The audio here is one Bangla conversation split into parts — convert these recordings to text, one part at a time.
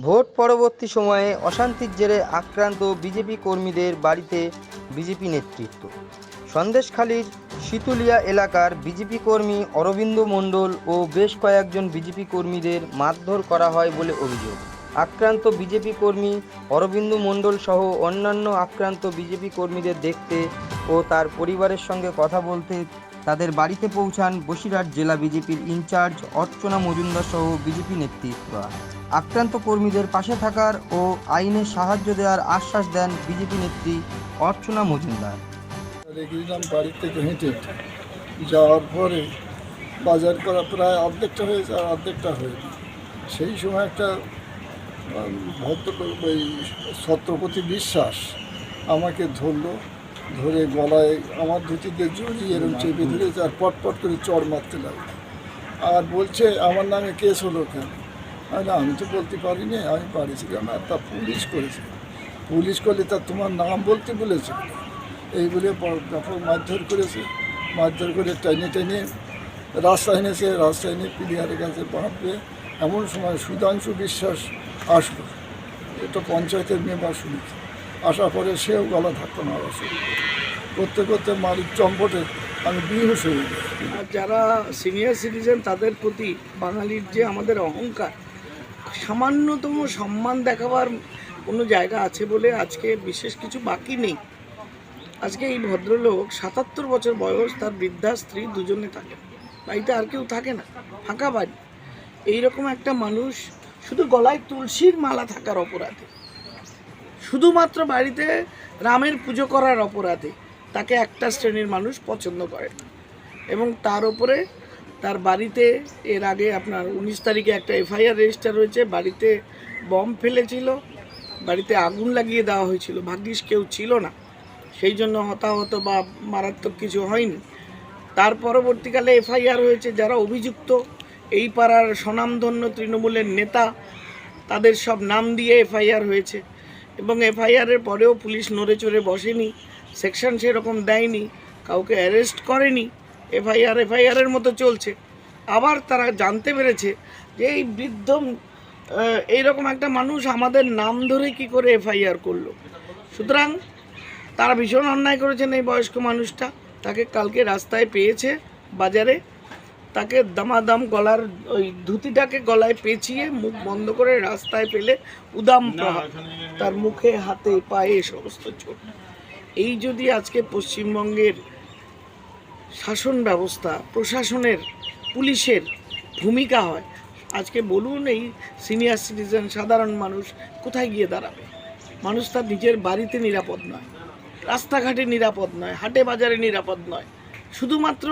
ভোট পরবর্তী সময়ে অশান্তির জেরে আক্রান্ত বিজেপি কর্মীদের বাড়িতে বিজেপি নেতৃত্ব। সন্দেশখালীর শীতুলিয়া এলাকার বিজেপি কর্মী অরবিন্দ মণ্ডল ও বেশ কয়েকজন বিজেপি কর্মীদের মারধর করা হয় বলে অভিযোগ। আক্রান্ত বিজেপি কর্মী অরবিন্দ মণ্ডল সহ অন্যান্য আক্রান্ত বিজেপি কর্মীদের দেখতে ও তার পরিবারের সঙ্গে কথা বলতে তাদের বাড়িতে পৌঁছান বসিরহাট জেলা বিজেপির ইনচার্জ অর্চনা মজুমদার সহ বিজেপি নেতৃত্বরা। আক্রান্ত কর্মীদের পাশে থাকার ও আইনের সাহায্য দেওয়ার আশ্বাস দেন বিজেপি নেত্রী অর্চনা মজুমদার। গেলাম বাড়ি থেকে হেঁটে যাওয়ার পরে বাজার করা প্রায় অর্ধেকটা হয়েছে আর অর্ধেকটা হয়নি। সেই সময় একটা ভদ্রলোক ওই ছত্রপতি বিশ্বাস আমাকে ধরে গলায় আমার ধুতিতে জড়িয়ে এরকম চেপে ধরেছে আর পটপট করে চড় মারতে লাগলো। আর বলছে আমার নামে কেস হলো কেন? আমি তো বলতে পারিনি, আমি পারিছিলাম না, তা পুলিশ করেছে। পুলিশ করলে তা তোমার নাম বলতে বলেছে এই বলে ব্যাপক মারধর করেছে। মারধর করে টেনে রাস্তায় এনেছে। রাস্তায় এনে প্লেয়ারের কাছে বাঁধবে। এমন সময় সুধাংশু বিশ্বাস আসলো, এটা পঞ্চায়েতের মেম্বার শুনেছে। আসার পরে সেও গলা ধাক্কা মারা শুরু করতে করতে মালিক চম্পটে আমি বেহুশ হয়ে গেছি। যারা সিনিয়র সিটিজেন তাদের প্রতি বাঙালির যে আমাদের অহংকার, সামান্যতম সম্মান দেখাবার কোনো জায়গা আছে বলে আজকে বিশেষ কিছু বাকি নেই। আজকে এই ভদ্রলোক ৭৭ বছর বয়স, তার বৃদ্ধা স্ত্রী দুজনে থাকে, বাড়িতে আর কেউ থাকে না, ফাঁকা বাড়ি। এইরকম একটা মানুষ শুধু গলায় তুলসীর মালা থাকার অপরাধে, শুধুমাত্র বাড়িতে রামের পুজো করার অপরাধে তাকে একটা শ্রেণীর মানুষ পছন্দ করে। এবং তার উপরে তার বাড়িতে এর আগে আপনার ১৯ তারিখে একটা এফআইআর রেজিস্টার হয়েছে। বাড়িতে বম ফেলেছিল, বাড়িতে আগুন লাগিয়ে দেওয়া হয়েছিল, ভাগ্যিস কেউ ছিল না, সেই জন্য হতাহত বা মারাত্মক কিছু হয়নি। তার পরবর্তীকালে এফআইআর হয়েছে, যারা অভিযুক্ত এই পাড়ার স্বনামধন্য তৃণমূলের নেতা, তাদের সব নাম দিয়ে এফআইআর হয়েছে। এবং এফআইআরের পরেও পুলিশ নড়ে চড়ে বসেনি, সেকশন সেরকম দেয়নি, কাউকে অ্যারেস্ট করেনি, এফআইআরের মতো চলছে। আবার তারা জানতে পেরেছে যে এই বৃদ্ধ এইরকম একটা মানুষ আমাদের নাম ধরে কি করে এফআইআর করলো। সুতরাং তারা ভীষণ অন্যায় করেছেন। এই বয়স্ক মানুষটা, তাকে কালকে রাস্তায় পেয়েছে বাজারে, তাকে দামাদাম গলার ওই ধুতিটাকে গলায় পেঁচিয়ে মুখ বন্ধ করে রাস্তায় পেলে উদাম প্রহার, তার মুখে হাতে পায়ে সমস্ত চোট। এই যদি আজকে পশ্চিমবঙ্গের শাসন ব্যবস্থা, প্রশাসনের, পুলিশের ভূমিকা হয়, আজকে বলুন এই সিনিয়র সিটিজেন সাধারণ মানুষ কোথায় গিয়ে দাঁড়াবে? মানুষ তার নিজের বাড়িতে নিরাপদ নয়, রাস্তাঘাটে নিরাপদ নয়, হাটে বাজারে নিরাপদ নয়। শুধুমাত্র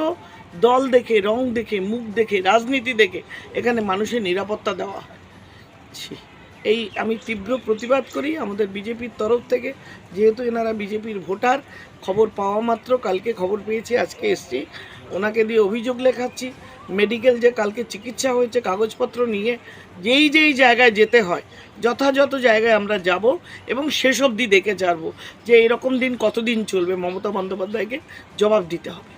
দল দেখে, রং দেখে, মুখ দেখে, রাজনীতি দেখে এখানে মানুষের নিরাপত্তা দেওয়া হয়। এই আমি তীব্র প্রতিবাদ করি আমাদের বিজেপির তরফ থেকে। যেহেতু এনারা বিজেপির ভোটার, খবর পাওয়া মাত্র, কালকে খবর পেয়েছি, আজকে এসছি, ওনাকে দিয়ে অভিযোগ লেখাচ্ছি। মেডিকেল যে কালকে চিকিৎসা হয়েছে, কাগজপত্র নিয়ে যেই জায়গায় যেতে হয় যথাযথ জায়গায় আমরা যাব এবং শেষ অবধি দেখে ছাড়বো যে এরকম দিন কতদিন চলবে। মমতা বন্দ্যোপাধ্যায়কে জবাব দিতে হবে।